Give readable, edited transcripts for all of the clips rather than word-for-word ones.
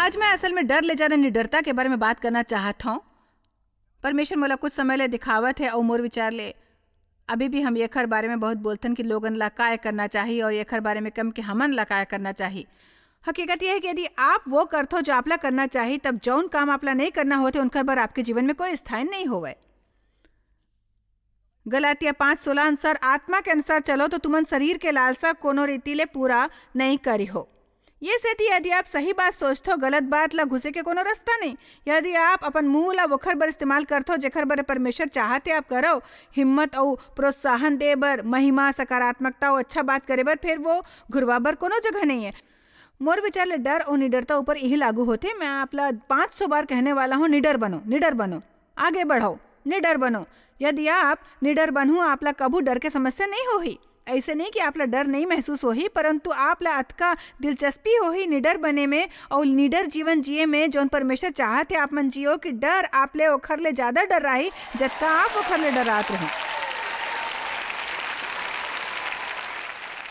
आज मैं असल में डर ले जाने निडरता के बारे में बात करना चाहता हूँ। परमेश्वर मोला कुछ समय ले दिखावत है और मोर विचार ले अभी भी हम एखर बारे में बहुत बोलथन कि लोगन ला काय करना चाहिए और एखर बारे में कम कि हमन ला काय करना चाहिए। हकीकत यह है कि यदि आप वो करथो जो आपला करना चाहिए, तब जौन काम आपला नहीं करना होते उनकर बर आपके जीवन में कोई स्थान नहीं होवे। गलातिया 5:16 अनुसार आत्मा के अनुसार चलो तो तुमन शरीर के लालसा कोनो रीति ले पूरा नहीं करी हो। ये सेती यदि आप सही बात सोचते हो, गलत बात ला घुसे के कोनो रास्ता नहीं। यदि आप अपन मुंह ला वखर बर इस्तेमाल करते हो जेखर बर परमेश्वर चाहते आप करो, हिम्मत और प्रोत्साहन दे बर, महिमा, सकारात्मकता और अच्छा बात करे बर, फिर वो घुरवा बर कोनो जगह नहीं है। मोर विचार ले डर और निडरता ऊपर यही लागू होते। मैं आपला 500 बार कहने वाला हूँ, निडर बनो, निडर बनो, आगे बढ़ो, निडर बनो। यदि आप निडर बनू, आपला कबू डर के समस्या नहीं होही। ऐसे नहीं कि आपला डर नहीं महसूस होही, परंतु आपला अतका दिलचस्पी होही निडर बने में और निडर जीवन जिए में जौन परमेश्वर चाहते आप मन जियो कि डर आपले ओखर ले ज्यादा डर रही जतका आप ओखर ले डरात रहो।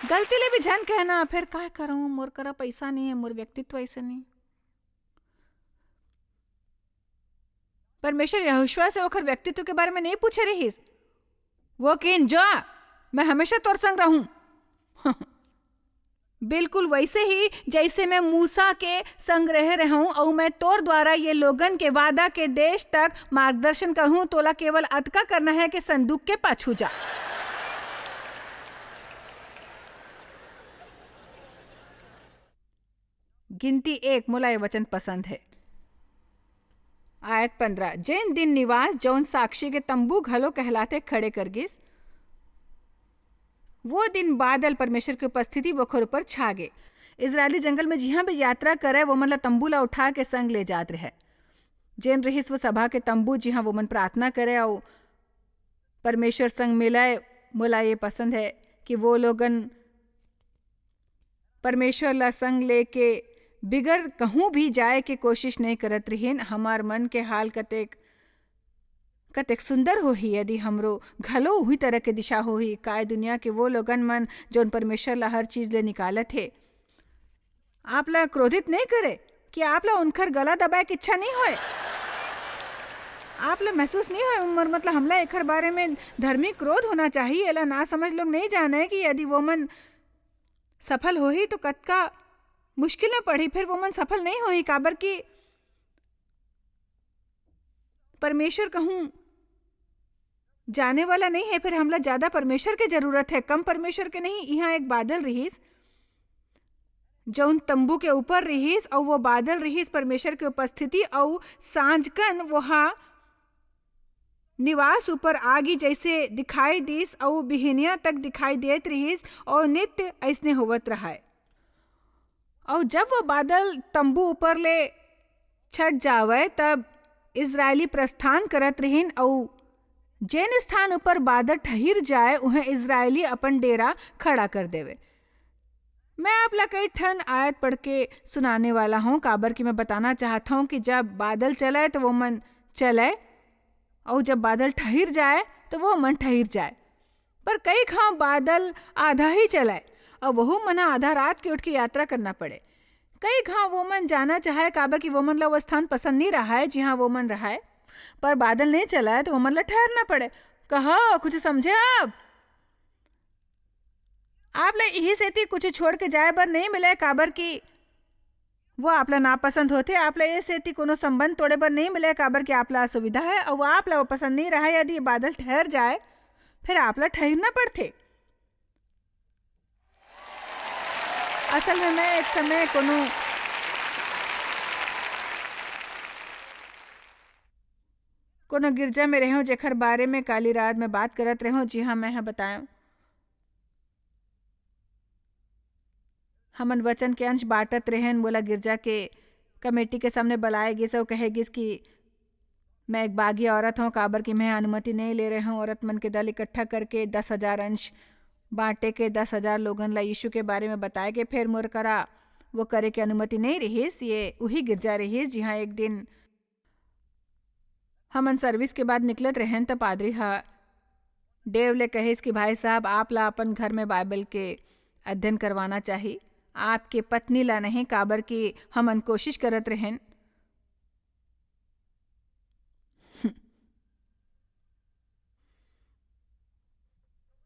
गलती ले भी झन कहना, फिर काय करूं, मोर करा पैसा नहीं है, मोर व्यक्तित्व ऐसे नहीं। परमेश्वर यहोशुआ से ओखर व्यक्तित्व के बारे में नहीं पूछे रहीस, वो किन जो मैं हमेशा तोर संग रहूं। बिल्कुल वैसे ही जैसे मैं मूसा के संग रह रहा हूं और मैं तोर द्वारा ये लोगन के वादा के देश तक मार्गदर्शन करूं। तोला केवल अतका करना है कि संदूक के पाछू जा। गिनती 1 मोला ये वचन पसंद है। आयत 15 जैन दिन निवास जौन साक्षी के तंबू घलो कहलाते खड़े कर गिस, वो दिन बादल परमेश्वर की उपस्थिति वखर ऊपर छा गए। इजरायली जंगल में जिहाँ भी यात्रा करे वो मन ला तंबू ला उठा के संग ले जात रहे। जैन रहीस वो सभा के तंबू जिहाँ वो मन प्रार्थना करे और परमेश्वर संग मिलाए। मोला ये पसंद है कि वो लोगन परमेश्वर ला संग लेके बिगर कहूँ भी जाए के कोशिश नहीं करत रहीन। हमार मन के हाल कतेक कतेक सुंदर होही यदि हमरो घलो उही तरह के दिशा होही। काय दुनिया के वो लोगन मन जोन परमेश्वर ला हर चीज ले निकालत है। आपला क्रोधित नहीं करे कि आपला उनकर गला दबाए की इच्छा नहीं होए, आपला महसूस नहीं होए उमर मतलब हमला एकर बारे में धर्मी क्रोध होना चाहिए। एला ना समझ लोग नहीं जाने कि यदि वो मन सफल होही तो कतका मुश्किल में पड़ी, फिर वो मन सफल नहीं होही। काबर की परमेश्वर कहूँ जाने वाला नहीं है, फिर हमला ज्यादा परमेश्वर के जरूरत है, कम परमेश्वर के नहीं। यहाँ एक बादल रहीस जौन तंबू के ऊपर रहीस और वो बादल रहीस परमेश्वर के उपस्थिति और सांझकन वहाँ निवास ऊपर आगी जैसे दिखाई दीस और बिहनिया तक दिखाई देत रहीस और नित्य ऐसने होवत रहा है। और जब वो बादल तंबू ऊपर ले छट जावे तब इजरायली प्रस्थान करत रहीन और जैन स्थान ऊपर बादल ठहिर जाए उन्हें इजरायली अपन डेरा खड़ा कर देवे। मैं आपला कई ठन आयत पढ़ के सुनाने वाला हूँ। काबर की मैं बताना चाहता हूँ कि जब बादल चले तो वो मन चले और जब बादल ठहिर जाए तो वो मन ठहिर जाए। पर कई खां बादल आधा ही चलाए और वह मना आधा रात के उठ के यात्रा करना पड़े। कई खां वो मन जाना चाहे काबर की वो मन ला वो स्थान पसंद नहीं रहा है जहाँ वो मन रहा है, पर बादल नहीं चला है तो वो मन ला ठहरना पड़े। कहो कुछ समझे आप ला यही सेती कुछ छोड़ के जाए बर नहीं मिले काबर की वो आपला ना पसंद होते। आपला ये सेती कोनो संबंध तोड़े बर नहीं मिले काबर की आपला असुविधा है और वो आपला वो पसंद नहीं रहा है। यदि बादल ठहर जाए फिर आपला ठहरना पड़ते। असल में मैं एक समय कोनो गिरजा में रहूं जेखर बारे में काली रात में बात करत रहूं। जी हाँ, मैं बताया हमन वचन के अंश बांटत रहें। बोला गिरजा के कमेटी के सामने बुलाए गिस और कहेगिस कि मैं एक बागी औरत हूँ, काबर की मैं अनुमति नहीं ले रही हूँ। औरत मन के दल इकट्ठा करके 10,000 अंश बांटे के 10,000 लोगन ला यीशु के बारे में बताए के फिर मोर करा वो करे के अनुमति नहीं रहीस। ये वही गिरजा रहीस जिहाँ एक दिन हमन सर्विस के बाद निकलत रहें तो पादरी हा डेव ले कहिस कि भाई साहब आप ला अपन घर में बाइबल के अध्ययन करवाना चाहिए। आपके पत्नी ला नहीं काबर की हमन कोशिश करत रहन।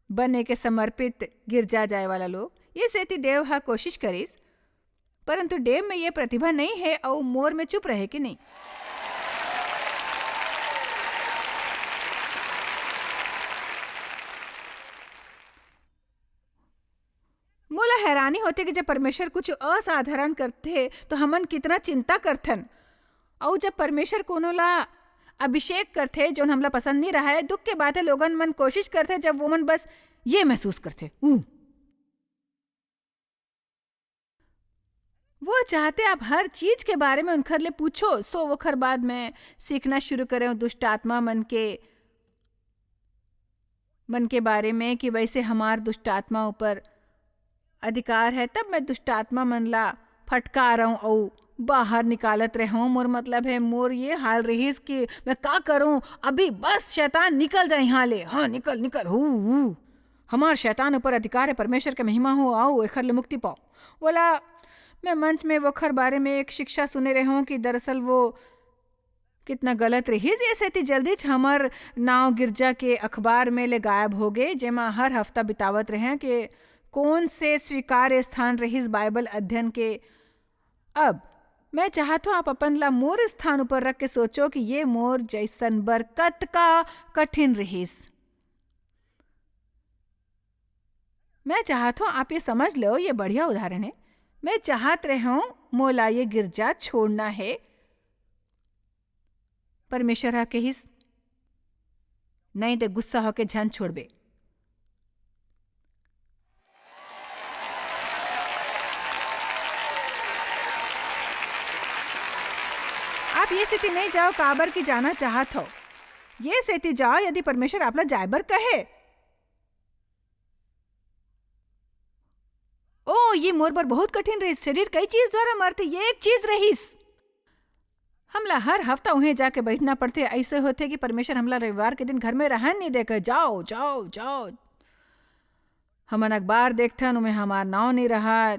बने के समर्पित गिरजा जाए वाला लोग, ये सेती देव हा कोशिश करिस, परंतु देव में ये प्रतिभा नहीं है और मोर में चुप रहे कि नहीं। मोला हैरानी होते कि जब परमेश्वर कुछ असाधारण करते तो हमन कितना चिंता करथन, और जब परमेश्वर कोनो ला अभिषेक करते जो हमला पसंद नहीं रहा है, दुख के बात है लोगन मन कोशिश करते जब वो मन बस ये महसूस करते वो चाहते आप हर चीज के बारे में उनखर ले पूछो, सो वो खर बाद में सीखना शुरू करें दुष्ट आत्मा मन के बारे में कि वैसे हमार दुष्ट आत्मा ऊपर अधिकार है। तब मैं दुष्ट आत्मा मन ला फटका रहा हूँ और बाहर निकालत रहूं। मोर मतलब है मोर ये हाल रहीस कि मैं का करूं, अभी बस शैतान निकल जाए यहाँ ले, हाँ निकल निकल हु हमार शैतान ऊपर अधिकार है, परमेश्वर के महिमा हो, आओ एखर ले मुक्ति पाओ। बोला मैं मंच में वखर बारे में एक शिक्षा सुने रहे हूँ कि दरअसल वो कितना गलत रही, ये सेती जल्दी हमार नाव गिरजा के अखबार में ले गायब हो गए, जेमा हर हफ्ता बितावत रहे कि कौन से स्वीकार्य स्थान रहीस बाइबल अध्ययन के। अब मैं चाहता हूँ आप अपन ला मोर स्थान ऊपर रख के सोचो कि ये मोर जैसन बरकत का कठिन रहीस। मैं चाहता हूँ आप ये समझ लो, ये बढ़िया उदाहरण है। मैं चाहत रहे हूँ मोला ये गिरजा छोड़ना है, परमेश्वर हा कहिस नहीं ते गुस्सा होके झन छोड़बे। आप ये सेती नहीं जाओ काबर की जाना चाहत हो, ये सेती जाओ यदि परमेश्वर आपला जायबर कहे। ओ ये मोर पर बहुत कठिन रहीस, शरीर कई चीज द्वारा मरते, ये एक चीज रहीस। हमला हर हफ्ता उन्हें जाके बैठना पड़ते, ऐसे होते कि परमेश्वर हमला रविवार के दिन घर में रहन नहीं देकर जाओ जाओ जाओ। हमन अखबार देखथन उमें हमार नाव नहीं रहा,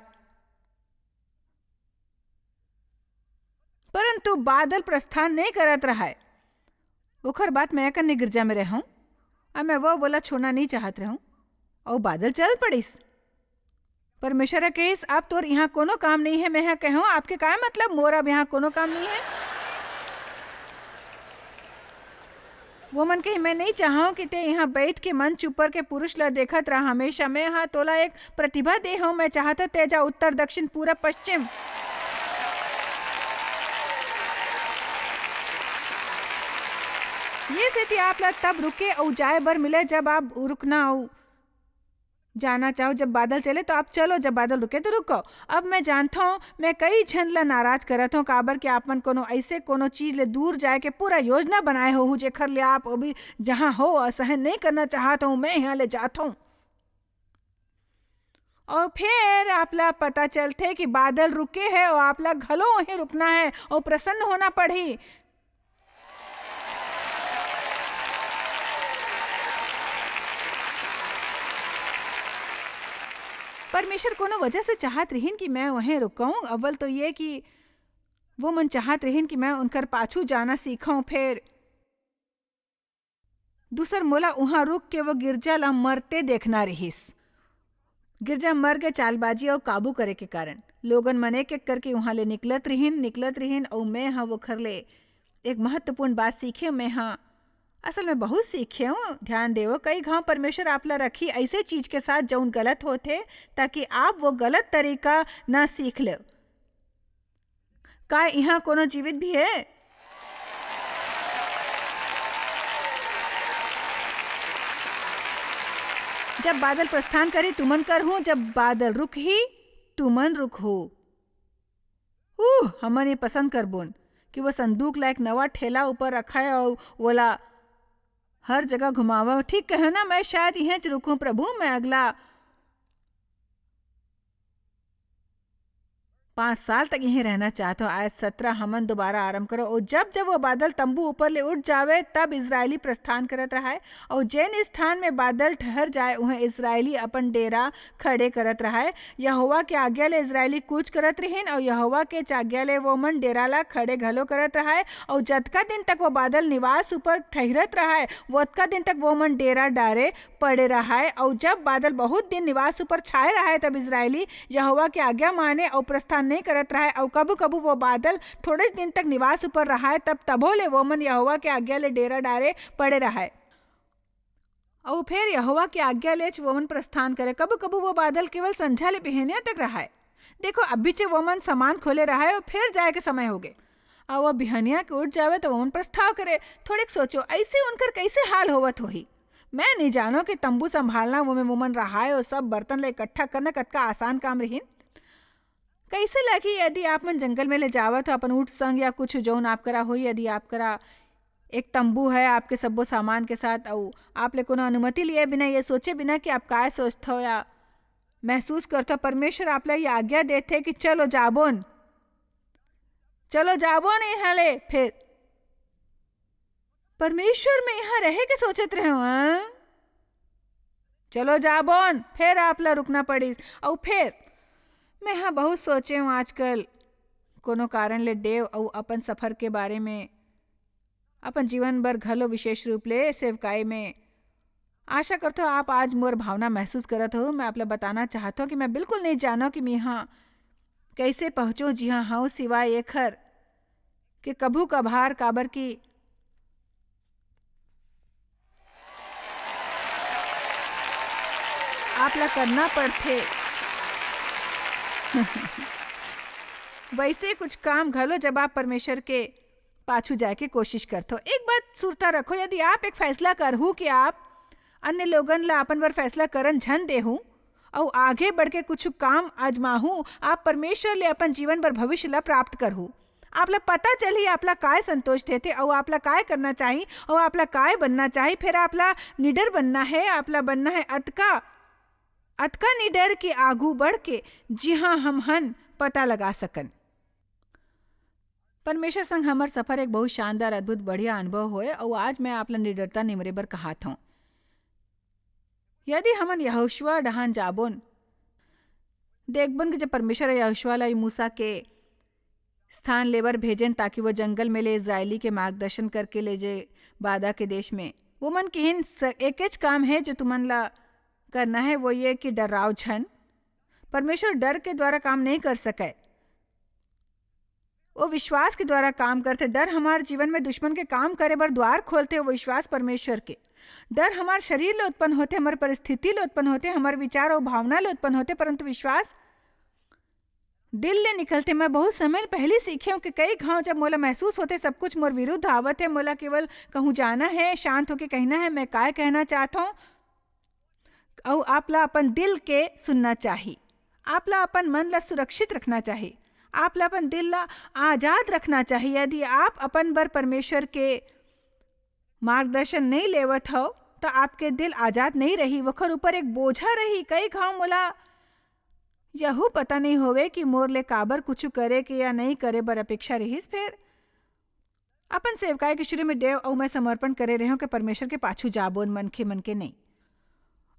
परंतु बादल प्रस्थान नहीं करत रहा है। ओखर बात मैं कन्ने गिरजा में रहूं, अब मैं वो बोला छोड़ना नहीं चाहत रहूं और बादल चल पड़ीस। परमेश्वर कहिस अब तोर यहाँ कोनो काम नहीं है। मैं यहाँ कहूँ आपके का मतलब मोर अब यहाँ कोनो काम नहीं है। वो मन कही मैं नहीं चाहूँ कि ते यहाँ बैठ के मंच ऊपर के पुरुष ला देखत रहा हमेशा। मैं यहाँ तोला एक प्रतिभा दे हूँ, मैं चाहता तेजा उत्तर दक्षिण पूरब पश्चिम। ये सेती आप ला तब रुके और जाए बर मिले जब आप रुकना हो जाना चाहो। जब बादल चले तो आप चलो, जब बादल रुके तो रुको। अब मैं जानता हूँ मैं कई झन ला नाराज करत हूँ काबर के आपन कोनो ऐसे कोनो चीज ले दूर जाए के पूरा योजना बनाए हो जेखर ले आप अभी जहाँ हो असहन नहीं करना चाहता हूँ, मैं यहाँ ले जाता हूँ। और फिर आपला पता चलते कि बादल रुके है और आपला घलो वहीं रुकना है और प्रसन्न होना पड़ी। परमेश्वर कोनो वजह से चाहत रहीन कि मैं वहीं रुकाऊं। अव्वल तो ये कि वो मन चाहत रहीन कि मैं उनकर पाछू जाना सीखाऊं, फिर दूसर मोला वहां रुक के वो गिरजा ला मरते देखना रहीस। गिरजा मर के चालबाजी और काबू करे के कारण लोगन मन एक एक करके वहां ले निकलत रहीन और मैं हाँ वो खर ले एक महत्वपूर्ण बात सीखे। मैं हाँ असल में बहुत सीखे हूँ, ध्यान देवो। कई घाव परमेश्वर आपला रखी ऐसे चीज के साथ जौन गलत होते ताकि आप वो गलत तरीका ना सीख लो। का यहाँ कोनो जीवित भी है? जब बादल प्रस्थान करे तुमन कर हूँ, जब बादल रुक ही तुमन रुक हो। हमन ये पसंद कर बोन कि वो संदूक ला एक नवा ठेला ऊपर रखा है और बोला हर जगह घुमावा। ठीक कहे ना, मैं शायद यहीं रुकूं प्रभु, मैं अगला 5 साल तक यहीं रहना चाहते हो। आयत 17 हमन दोबारा आरंभ करो। और जब जब वो बादल तंबू ऊपर ले उठ जावे तब इजरायली प्रस्थान करत रहा है। और जैन स्थान में बादल ठहर जाए उन्हें इजरायली अपन डेरा खड़े करत रहा है। यहोवा के आज्ञा ले इजरायली कूच करत रहीन और यहोवा के आज्ञा ले वो मन डेरा ला खड़े घलो करत रहा है। और जतका दिन तक वो बादल निवास ऊपर ठहरत रहा है वतका दिन तक वो मन डेरा डारे पड़े रहा है। और जब बादल बहुत दिन निवास ऊपर छाए रहा है तब इजरायली यहोवा के आज्ञा माने और प्रस्थान नहीं करत रहा है। और कबू कबू वो बादल थोड़े दिन तक निवास ऊपर रहा है तब तबो ले वो मन यहोवा के आज्ञा ले डेरा डारे पड़े रहा है। और फिर यहोवा की आज्ञा ले वो मन प्रस्थान करे। कबू कबू वो बादल केवल संझा ले बिहनिया तक रहा है। देखो अभी चे वो मन सामान खोले रहा है और फिर जाए के समय हो गए। और वह बिहनिया के उठ जावे तो वो मन प्रस्ताव करे। थोड़े सोचो ऐसे उनकर कैसे हाल होवत होही। मैं नहीं जानो कि तंबू संभालना वो में वुमन रहा है और सब बर्तन ले इकट्ठा करना कतका आसान काम रही। कैसे लगी यदि आप मन जंगल में ले जावत हो अपन ऊँट संग या कुछ जौन आप करा हो। यदि आप करा एक तंबू है आपके सबो सामान के साथ और आप ले कोनो अनुमति लिए बिना ये सोचे बिना कि आप काय सोचते हो या महसूस करते हो परमेश्वर आप ले ये आज्ञा देते कि चलो जाबोन यहाँ ले। फिर परमेश्वर में यहाँ रहे के सोचत रहे हो चलो जाबोन फिर आप ला रुकना पड़ी। और फिर मैं हाँ बहुत सोचे हूँ आजकल कोनो कारण ले देव और अपन सफर के बारे में अपन जीवन भर घलो विशेष रूप ले सेवकाई में आशा करते हो आप आज मोर भावना महसूस करत हो। मैं आप ला बताना चाहता हूँ कि मैं बिल्कुल नहीं जानो कि मैं यहाँ कैसे पहुँचूँ। जी हाँ हाँ सिवाय एक हर कि कभू कभार काबर की आप ला करना पड़ते वैसे कुछ काम घलो जब आप परमेश्वर के पाछू जाए के कोशिश करते हो। एक बात सुरता रखो यदि आप एक फैसला करहू कि आप अन्य लोगन ला अपन वर फैसला करन झन देहू और आगे बढ़ के कुछ काम आजमाहू आप परमेश्वर ले अपन जीवन भर भविष्य ला प्राप्त करहू। आप ला पता चली आप ला काय संतोष देते और आप ला काय करना चाहिए और आप ला काय बनना चाहिए। फिर आप ला निडर बनना है। आप ला बनना है अतका निडर के आगू बढ़ के जी हाँ हम हन पता लगा सकन। परमेश्वर संग हमार सफर एक बहुत शानदार अद्भुत बढ़िया अनुभव होए। और आज मैं आप ला निडरता निमरे बर कहात हूँ। यदि हमन यहोशुआ डहान जाबोन देखबन कि जब परमेश्वर यहोशुआ ला मूसा के स्थान लेबर भेजन ताकि वो जंगल में ले इजरायली के मार्गदर्शन करके ले जे वादा के देश में वो मन के हिन एक काम है जो तुमन ला करना है वो ये कि डराव झन। परमेश्वर डर के द्वारा काम नहीं कर सके वो विश्वास के द्वारा काम करते। डर हमारे जीवन में दुश्मन के काम करे बर द्वार खोलते वो विश्वास परमेश्वर के। डर हमारे शरीर ले उत्पन्न होते हमारे परिस्थिति ले उत्पन्न होते हमारे विचार और भावना ले उत्पन्न होते परंतु विश्वास दिल ले निकलते। मैं बहुत समय पहले सीखे हूँ कि कई घाव जब मोला महसूस होते सब कुछ मोर विरुद्ध आवत है मोला केवल कहूँ जाना है शांत होके कहना है मैं काय कहना चाहता हूँ। और आप ला अपन दिल के सुनना चाहिए। आप ला अपन मन ला सुरक्षित रखना चाहिए। आप ला अपन दिल ला आजाद रखना चाहिए। यदि आप अपन बर परमेश्वर के मार्गदर्शन नहीं लेवत हो तो आपके दिल आजाद नहीं रही वखर ऊपर एक बोझा रही। कई घाव मोला यहू पता नहीं होवे कि मोर ले काबर कुछ करे के या नहीं करे बर अपेक्षा रहीस। फिर अपन सेवकाई के शुरू में देव और मैं समर्पण करे रहे हूँ कि परमेश्वर के पाछू जाबोन मन के नहीं।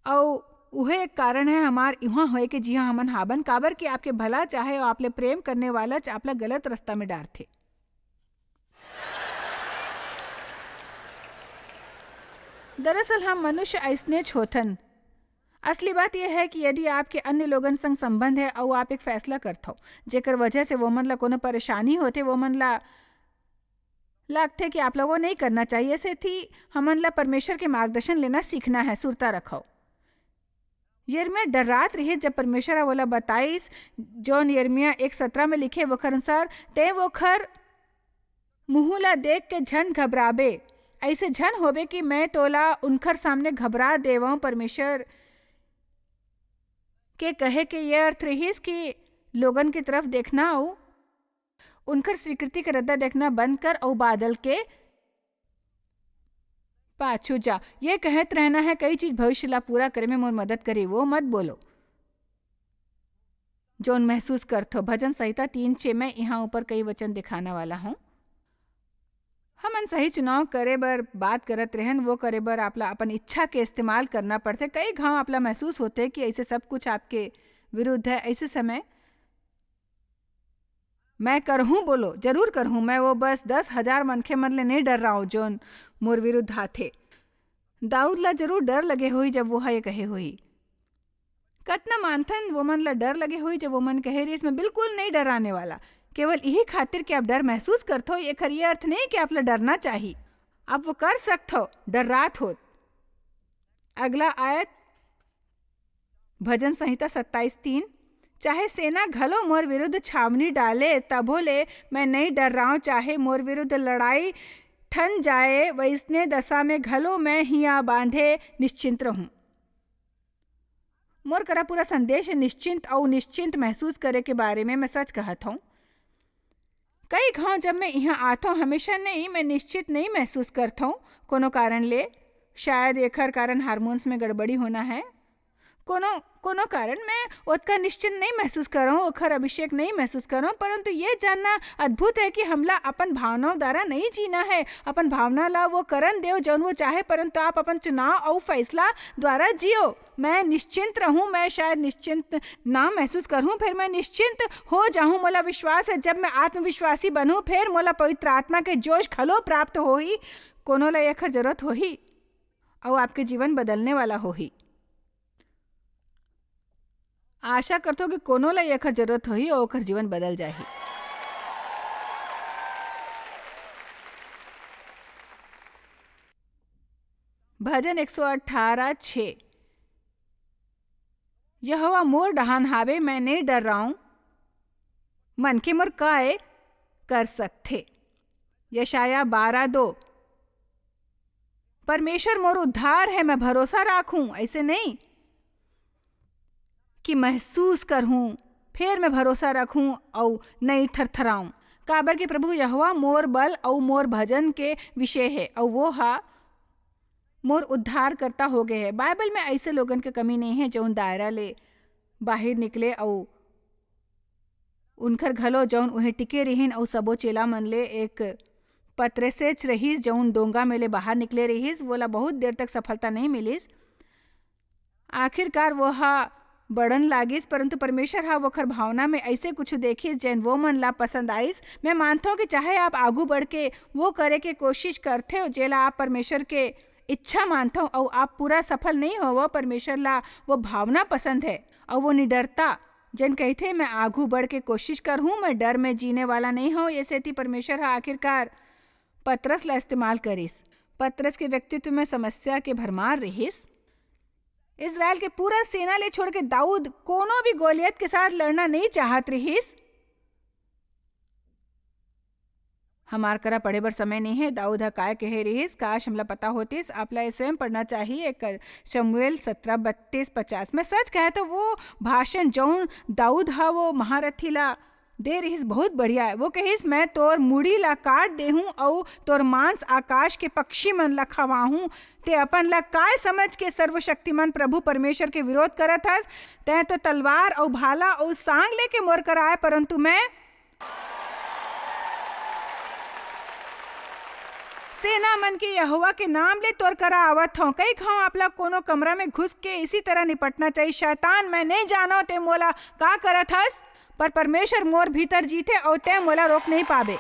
और वह एक कारण है हमार यहाँ होए कि जी हाँ हमन हाबन काबर कि आपके भला चाहे और आप ले प्रेम करने वाला आप ला गलत रास्ता में डार थे। दरअसल हम मनुष्य ऐसने होथन। असली बात यह है कि यदि आपके अन्य लोगन संग संबंध है और आप एक फैसला करते हो जेकर वजह से वो मन ला कोनो परेशानी होते वो मन ला लगते कि आप ला वो नहीं करना चाहिए। ऐसे थी हमन ला परमेश्वर के मार्गदर्शन लेना सीखना है। सुरता रखो। यर्मिया डरात रही जब परमेश्वर बोला बताइस जौन यर्मिया 1:17 में लिखे वखर अनुसार ते वोखर मुहुला देख के झन घबराबे ऐसे झन होबे कि मैं तोला उनखर सामने घबरा देवा। परमेश्वर के कहे कि यह अर्थ रहीस कि लोगन की तरफ देखना और उनकर स्वीकृति के रद्दा देखना बंद कर और बादल के पाछू जा। ये कहत रहना है कई चीज भविष्य ला पूरा करे में मोर मदद करे वो मत बोलो। जोन महसूस करथो। भजन संहिता 3:6 में यहाँ ऊपर कई वचन दिखाने वाला हूँ। हमन सही चुनाव करे बर बात करत रहन, वो करे बर आपला अपन इच्छा के इस्तेमाल करना पड़ते। कई घाव आपला महसूस होते कि ऐसे सब कुछ आपके विरुद्ध है। ऐसे समय मैं करहूँ बोलो, जरूर करहूँ। मैं वो बस 10,000 मनखे मन ले नहीं डर रहा हूँ जोन मोर विरुद्ध हाथे। दाऊद ला जरूर डर लगे हुई जब वो ये कहे हुई। कतना मानथन वो मन ला डर लगे हुई जब वो मन कहे रही इसमें बिल्कुल नहीं डराने वाला। केवल यही खातिर कि आप डर महसूस करते हो, ये खरी अर्थ नहीं कि आप ला डरना चाहिए। आप वो कर सकते हो, डर रात हो। अगला आयत भजन संहिता 27:3, चाहे सेना घलो मोर विरुद्ध छावनी डाले तभो ले मैं नहीं डर रहा हूँ। चाहे मोर विरुद्ध लड़ाई ठन जाए वैसने दशा में घलो मैं हिया बांधे निश्चिंत रहूं। मोर करा पूरा संदेश निश्चिंत और निश्चिंत महसूस करे के बारे में मैं सच कहत हूँ। कई घाव जब मैं यहाँ आता हूँ हमेशा नहीं, मैं निश्चित नहीं महसूस करता हूँ कोनो कारण ले। शायद एकर कारण हार्मोन्स में गड़बड़ी होना है। कोनो कारण मैं उतना निश्चिंत नहीं महसूस कर रहा हूँ, ओखर अभिषेक नहीं महसूस कर रहा हूँ। परंतु ये जानना अद्भुत है कि हमला अपन भावनाओं द्वारा नहीं जीना है। अपन भावना ला वो करन देव जौन वो चाहे, परंतु आप अपन चुनाव और फैसला द्वारा जियो। मैं निश्चिंत रहूं, मैं शायद निश्चिंत ना महसूस करूं, फिर मैं निश्चिंत हो जाऊं। मोला विश्वास है जब मैं आत्मविश्वासी बनूं फिर मोला पवित्र आत्मा के जोश खलो प्राप्त होही। कोनो ला एकर जरूरत होही और आपके जीवन बदलने वाला होही। आशा करतो कि कोनो ला एकर जरूरत होही और ओकर जीवन बदल जाही। भजन 118:6, यहोवा मोर डहान हावे मैं नहीं डर रहा हूं, मन के मोर काय कर सकथे। यशाया 12:2, परमेश्वर मोर उद्धार है मैं भरोसा राखूं। ऐसे नहीं कि महसूस करहूं फिर मैं भरोसा रखूं और नहीं थरथराऊं। काबर के प्रभु यहोवा मोर बल और मोर भजन के विषय है और वो हा मोर उद्धार करता हो गए है। बाइबल में ऐसे लोगन के कमी नहीं है जौन दायरा ले बाहर निकले और उनकर घलो जौन उन्हें टिके रहीन और सबो चेला मन ले एक पत्र से रहीस जौन डोंगा में ले बाहर निकले रहीस। बोला बहुत देर तक सफलता नहीं मिलीस। आखिरकार वो हा बढ़न लागिस, परंतु परमेश्वर हा वोखर भावना में ऐसे कुछ देखिस जैन वो मन ला पसंद आइस। मैं मानता हूँ कि चाहे आप आगू बढ़ के वो करे के कोशिश करते हो जेला आप परमेश्वर के इच्छा मानते हो और आप पूरा सफल नहीं हो, वो परमेश्वर ला वो भावना पसंद है और वो निडरता जन कहते मैं आगू बढ़ के कोशिश कर हूँ, मैं डर में जीने वाला नहीं हूँ। ये सेती परमेश्वर हा आखिरकार पतरस ला इस्तेमाल करिस। पतरस के व्यक्तित्व में समस्या के भरमार रहिस। इज़राइल के पूरा सेना ले छोड़ के दाऊद कोनो भी गोलियत के साथ लड़ना नहीं चाहत रहीस। हमार करा पढ़े बर समय नहीं है। दाऊद हा काय कहे रहीस, काश हमला पता होतीस। आपला स्वयं पढ़ना चाहिए शमूएल 17:32-50। मैं सच कहे तो वो भाषण जौन दाऊद हा वो महारथी ला दे रहीस बहुत बढ़िया है। वो कहिस मैं तोर मुड़ी ला काट दे हूँ और तोर मांस आकाश के पक्षी मन ला खवाहूँ। ते अपन ला काय समझ के सर्वशक्तिमान प्रभु परमेश्वर के विरोध करत हस। तै तो तलवार और भाला और सांग लेके मोर कर आए, परंतु मैं सेना मन के यहोवा के नाम ले तोर करा आवत हूँ। कई खाओ आपला कोनो कमरा में घुस के इसी तरह निपटना चाहिए। शैतान मैं नहीं जानो ते मोला का करत हस, पर परमेश्वर मोर भीतर जीते और ते मोला रोक नहीं पाबे।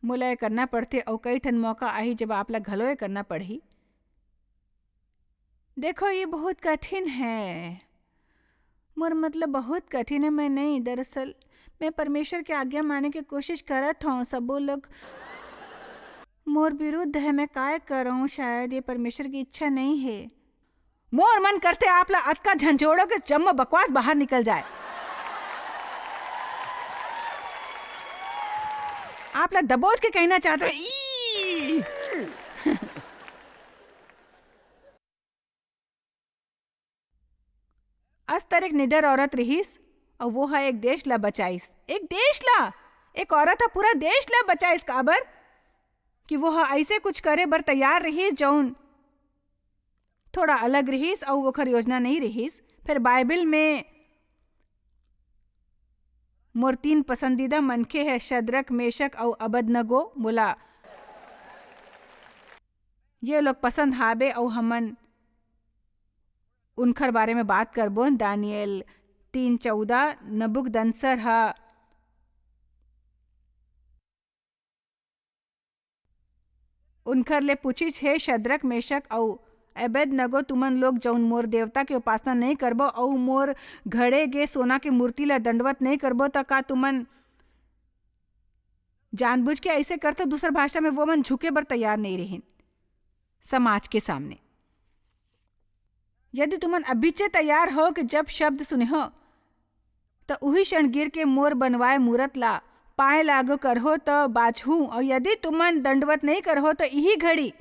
मोला ये करना पड़ते और कई ठन मौका आई जब आप ला घलो ये करना पड़ी। देखो ये बहुत कठिन है, मोर मतलब बहुत कठिन है। मैं नहीं, दरअसल मैं परमेश्वर की आज्ञा माने की कोशिश करत हूँ। सबो लोग मोर विरुद्ध है, मैं काय करूं? शायद ये परमेश्वर की इच्छा नहीं है। मोर मन करते आप ला अतका झंझोड़ो के जम्मा बकवास बाहर निकल जाए। आप ला दबोच के कहना चाहते हो अस्तर एक निडर औरत रहीस और वो है एक देश ला बचाईस। एक देश ला, एक औरत है पूरा देश ला बचाईस। काबर कि वो ऐसे कुछ करे बर तैयार रही जौन थोड़ा अलग रहीस और ओकर योजना नहीं रहीस। फिर बाइबल में मोर 3 पसंदीदा मनखे है शद्रक, मेशक और अबेदनगो। मोला ये लोग पसंद हाबे और हमन उनकर बारे में बात करबो। दानियल 3:14 नबूकदनेस्सर हा उनकर ले पूछी छे, शद्रक, मेशक और अबेदनगो, तुमन लोग जौन मोर देवता के उपासना नहीं करबो और मोर घड़े गे सोना के मूर्ति ला दंडवत नहीं करबो तो का तुमन जानबूझ के ऐसे करते? दूसर भाषा में वो मन झुके बर तैयार नहीं रहीन समाज के सामने। यदि तुमन अभिचे तैयार हो कि जब शब्द सुने हो तो उही क्षण गिर के मोर बनवाए मूरत ला पाए लागो करहो तो बाछू, और यदि तुमन दंडवत नहीं करहो तो यही घड़ी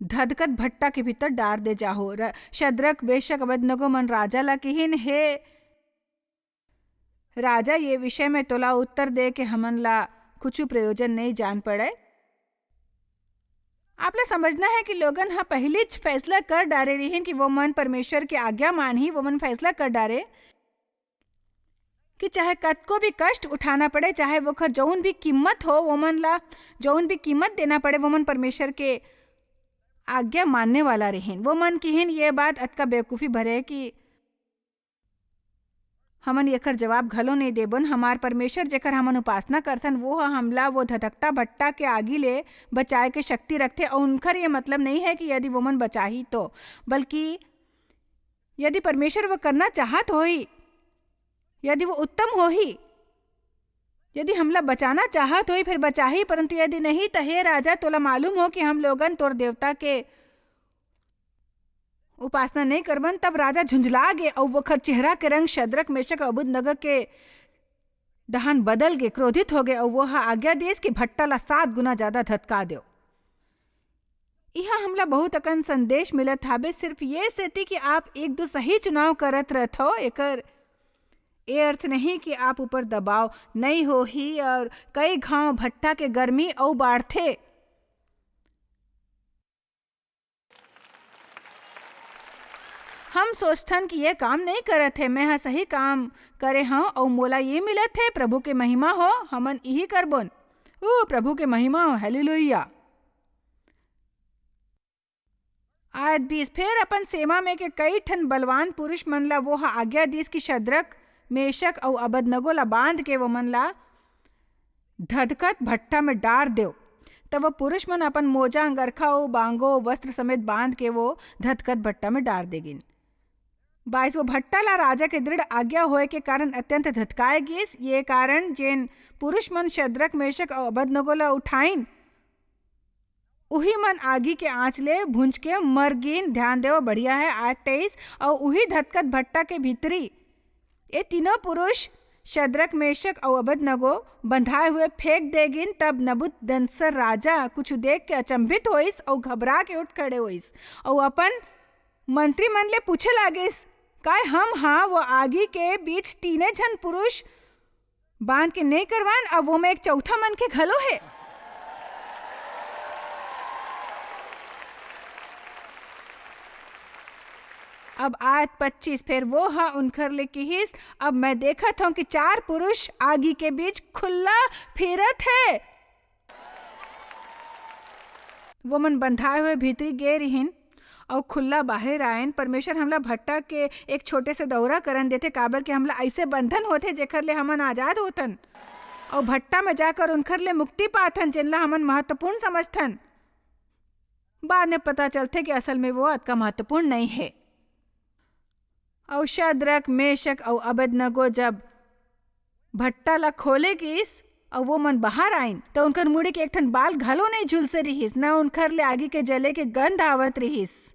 धधकत भट्टा के भीतर डार दे जाहो। शद्रक, मेशक, अबेदनगो मन राजा ला कहिन, हे राजा, ये विषय में तोला उत्तर दे के हमन ला कुछ प्रयोजन नहीं जान पड़े। आपला समझना है कि लोगन हा पहले फैसला कर डारे रहीन कि वो मन परमेश्वर की आज्ञा मान ही वो मन फैसला कर डारे कि चाहे कतको भी कष्ट उठाना पड़े, चाहे वो खर जौन भी कीमत हो, वो मन ला जौन भी कीमत देना पड़े, वो मन परमेश्वर के आज्ञा मानने वाला रहीन। वो मन किहिन ये बात अतका बेवकूफ़ी भरे कि हमन एकर जवाब घलो नहीं देबन। हमार परमेश्वर जेकर हमन उपासना करथन वो हमला वो धधकता भट्टा के आगी ले बचाए के शक्ति रखते। और उनकर ये मतलब नहीं है कि यदि वो मन बचाही तो, बल्कि यदि परमेश्वर वो करना चाहत होही, यदि वो उत्तम होही, यदि हमला बचाना चाहत होई फिर बचाही, परंतु यदि नहीं तो हे राजा, तोला मालूम हो कि हम लोगन तोर देवता के उपासना नहीं करबन। तब राजा झुंझला गे और वो खर चेहरा के रंग शद्रक, मेशक और अबेदनगो के दहन बदल गे, क्रोधित हो गए और वो आज्ञा देस कि भट्टा ला 7 गुना ज्यादा धतका दो। यहाँ हमला बहुत अकन संदेश मिलत हाबे, सिर्फ ये सेती कि आप एक दो सही चुनाव करत रहत हो। एकर ये अर्थ नहीं कि आप ऊपर दबाव नहीं हो ही और कई घाव भट्टा के गर्मी और बाढ़थे। हम सोचथन कि ये काम नहीं करत है, मैं सही काम करे हाँ और मोला ये मिलत है, प्रभु के महिमा हो, हमन यही करबोन। ओ प्रभु के महिमा हो, हालेलुया। आज 20 फिर अपन सेवा में के कई ठन बलवान पुरुष मन ला वो आज्ञा दीस की शद्रक, मेशक और अबेदनगो ला बांध के वो मन ला धधकत भट्टा में डार देव। तब वो पुरुष मन अपन मोजा, अंगरखा और बांगो वस्त्र समेत बांध के वो धधकत भट्टा में डार देगिन। 22 वो भट्टा ला राजा के दृढ़ आज्ञा होए के कारण अत्यंत धतकाए गिस। ये कारण जेन पुरुष मन शद्रक, मेशक और अबेदनगो ला उठाइन उही मन आगी के आँच ले भुंज के मर गिन। ध्यान देव, बढ़िया है। आज 23 और उही धतकत भट्टा के भीतरी ये तीनों पुरुष शद्रक, मेशक और अबेदनगो बंधाए हुए फेंक देगिन। तब नबूकदनेस्सर राजा कुछ देख के अचंभित होइस और घबरा के उठ खड़े होइस और अपन मंत्री मन ले पूछे लागिस, काय हम हाँ वो आगी के बीच 3 जन पुरुष बांध के नहीं करवान, अब वो में एक चौथा मन के घलो है। अब आज 25 फिर वो हाँ उनकर ले किहिस, अब मैं देखत हूँ कि 4 पुरुष आगी के बीच खुला फिरत है। वो मन बंधाए हुए भीतरी गे रहीन और खुला बाहर आयन। परमेश्वर हमला भट्टा के एक छोटे से दौरा करन देते, काबर के हमला ऐसे बंधन होते जेकर ले हमन आजाद होतन और भट्टा में जाकर उनकर ले मुक्ति पाथन, जिनला हमन महत्वपूर्ण समझथन। बाद में पता चलते कि असल में वो अतका महत्वपूर्ण नहीं है। और शद्रक, मेशक और अबेदनगो जब भट्टा ला खोले गिस और वो मन बाहर आइन तो उनकर मुड़ी के एक ठन बाल घलो नहीं झुलसे रहीस, न उनकर ले आगे के जले के गंध आवत रहीस।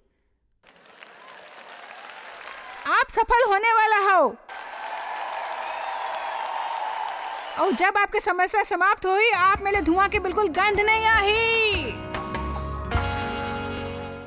आप सफल होने वाला हो और जब आपकी समस्या समाप्त हुई आप में ले धुआं के बिल्कुल गंध नहीं आई।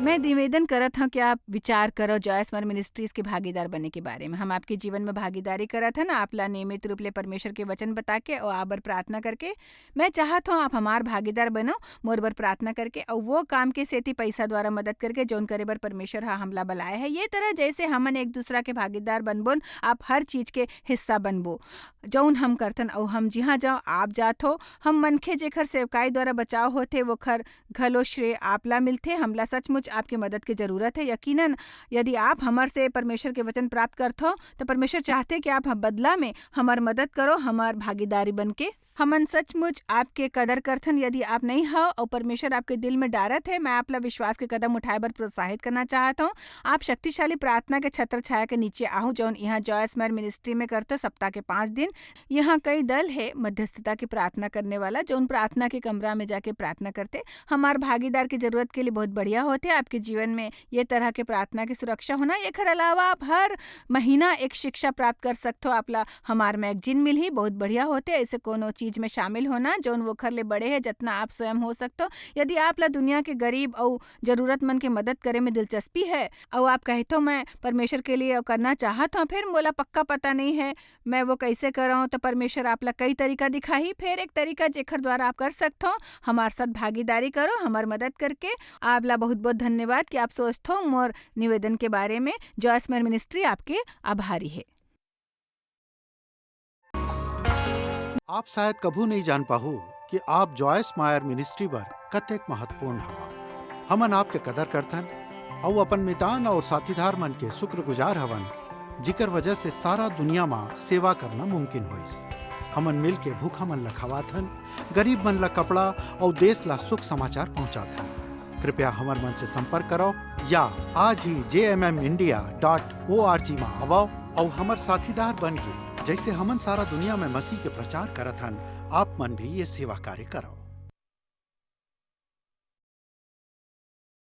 मैं निवेदन करत हूँ कि आप विचार करो जॉयस मर मिनिस्ट्रीज के भागीदार बनने के बारे में। हम आपके जीवन में भागीदारी करत हन आपला नियमित रूप ले परमेश्वर के वचन बता के और आप बर प्रार्थना करके। मैं चाहत हूँ आप हमार भागीदार बनो, मोर बर प्रार्थना करके और वो काम के सेती पैसा द्वारा मदद करके जौन करे बर परमेश्वर हा हमला बुलाए है। ये तरह जैसे हमन एक दूसरा के भागीदार बनबोन, आप हर चीज के हिस्सा बनबो जौन हम करतन। और हम जिहाँ जाओ आप जात हो, हम मनखे जेखर सेवकाई द्वारा बचाव होते वो खर घलो श्रेय आपला मिलते। हमला सचमुच आपके मदद की जरूरत है। यकीनन यदि आप हमार से परमेश्वर के वचन प्राप्त करते हो तो परमेश्वर चाहते कि आप बदला में हमार मदद करो, हमार भागीदारी बन के। हमन सचमुच आपके कदर करथन। यदि आप नहीं हो और परमेश्वर आपके दिल में डारत है, मैं आपला विश्वास के कदम उठाए बर प्रोत्साहित करना चाहता हूँ। आप शक्तिशाली प्रार्थना के छत्र छाया के नीचे आहू जौन यहाँ जॉयस मर मिनिस्ट्री में करते सप्ताह के 5 दिन। यहाँ कई दल है मध्यस्थता की प्रार्थना करने वाला जौन प्रार्थना के कमरा में जाके प्रार्थना करते। हमार भागीदार की जरूरत के लिए बहुत बढ़िया होते। आपके जीवन में ये तरह के प्रार्थना की सुरक्षा होना। एकर अलावा आप हर महीना एक शिक्षा प्राप्त कर सकते हो। आपला हमार मैगजीन मिल ही बहुत बढ़िया होते। ऐसे कोनो चीज में शामिल होना जौन वो खर ले बड़े है जितना आप स्वयं हो सकते हो। यदि आप ला दुनिया के गरीब और जरूरतमंद के मदद करे में दिलचस्पी है और आप कहते हो मैं परमेश्वर के लिए करना चाहता हूँ, फिर मोला पक्का पता नहीं है मैं वो कैसे कराऊँ, तो परमेश्वर आप ला कई तरीका दिखाई। फिर एक तरीका जेखर द्वारा आप कर सकते हो हमारे साथ भागीदारी करो हमार मदद करके। आप ला बहुत बहुत धन्यवाद कि आप सोचते हो मोर निवेदन के बारे में। जॉयस मर मिनिस्ट्री आपके आभारी है। आप शायद कभू नहीं जान पाहु कि आप जॉयस मायर मिनिस्ट्री बर कतेक महत्वपूर्ण हवा। हमन आपके कदर करथन और अपन मितान और साथीदार मन के शुक्रगुजार हवन जिकर वजह से सारा दुनिया में सेवा करना मुमकिन होइस। हमन मिल के भूखा मन ला खवाथन, गरीब मन ला कपड़ा और देश ला सुख समाचार पहुंचाथन। कृपया हमार मन से संपर्क करो या आज ही jmmindia.org में आवो और हमार साथीदार बन के जैसे हमन सारा दुनिया में मसीह के प्रचार करत हन, आप मन भी ये सेवा कार्य करो।